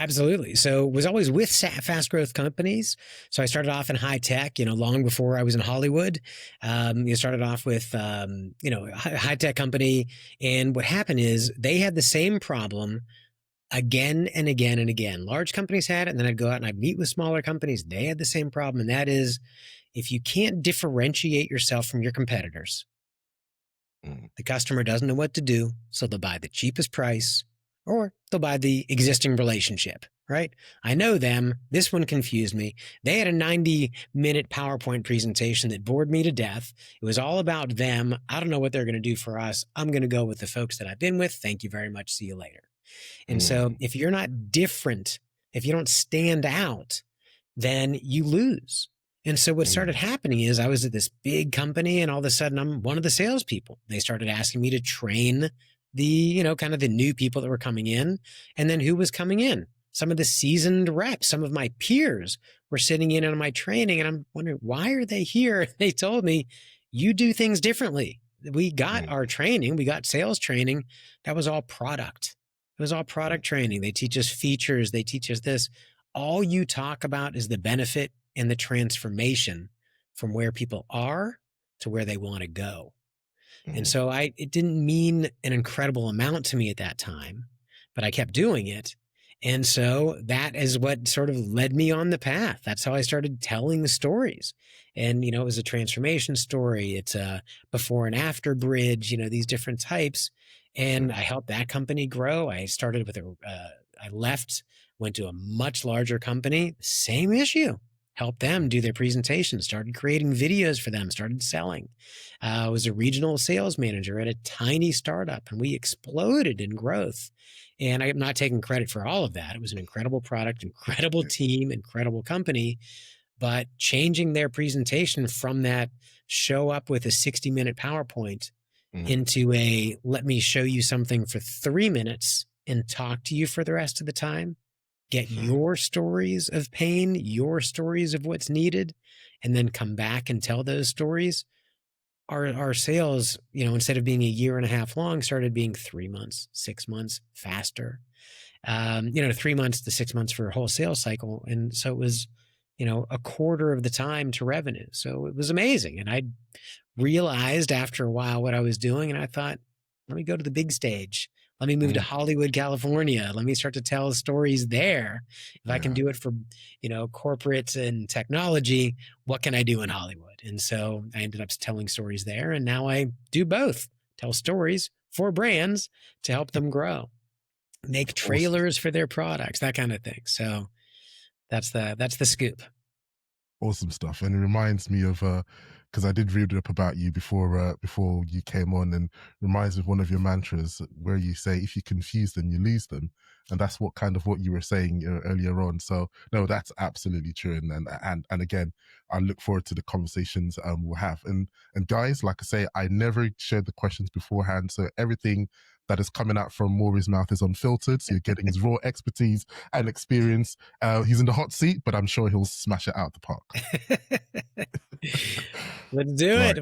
Absolutely. So was always with fast growth companies. So I started off in high tech, long before I was in Hollywood. You started off with, high tech company. And what happened is they had the same problem again and again and again. Large companies had it. And then I'd go out and I'd meet with smaller companies. They had the same problem. And that is if you can't differentiate yourself from your competitors, the customer doesn't know what to do. So they'll buy the cheapest price or they'll buy the existing relationship, right? I know them. This one confused me. They had a 90-minute PowerPoint presentation that bored me to death. It was all about them. I don't know what they're going to do for us. I'm going to go with the folks that I've been with. Thank you very much. See you later. And so if you're not different, if you don't stand out, then you lose. And so what started happening is I was at this big company and all of a sudden I'm one of the salespeople. They started asking me to train the, kind of the new people that were coming in. And then who was coming in? Some of the seasoned reps, some of my peers were sitting in on my training and I'm wondering, why are they here? They told me, you do things differently. We got our training. We got sales training. That was all product. It was all product training. They teach us features. They teach us this. All you talk about is the benefit and the transformation from where people are to where they want to go. And so it didn't mean an incredible amount to me at that time, but I kept doing it. And so that is what sort of led me on the path. That's how I started telling the stories. And, it was a transformation story. It's a before and after bridge, these different types. And I helped that company grow. I started with I left, went to a much larger company, same issue. Helped them do their presentation, started creating videos for them, started selling. I was a regional sales manager at a tiny startup and we exploded in growth. And I'm not taking credit for all of that. It was an incredible product, incredible team, incredible company, but changing their presentation from that show up with a 60-minute PowerPoint into a let me show you something for 3 minutes and talk to you for the rest of the time. Get your stories of pain, your stories of what's needed, and then come back and tell those stories. Our sales, instead of being a year and a half long, started being 3 months, 6 months faster. 3 months to 6 months for a whole sales cycle. And so it was, a quarter of the time to revenue. So it was amazing. And I realized after a while what I was doing. And I thought, let me go to the big stage. Let me move to Hollywood, California. Let me start to tell stories there. If I can do it for, corporates and technology, what can I do in Hollywood? And so I ended up telling stories there. And now I do both, tell stories for brands to help them grow, make trailers for their products, that kind of thing. So that's the scoop. Awesome stuff. And it reminds me of, because I did read up about you before you came on, and reminds me of one of your mantras where you say, if you confuse them, you lose them. And that's what you were saying earlier on. So no, that's absolutely true. And again, I look forward to the conversations we'll have. And guys, like I say, I never shared the questions beforehand. So everything that is coming out from Maury's mouth is unfiltered. So you're getting his raw expertise and experience. He's in the hot seat, but I'm sure he'll smash it out the park. Let's do it.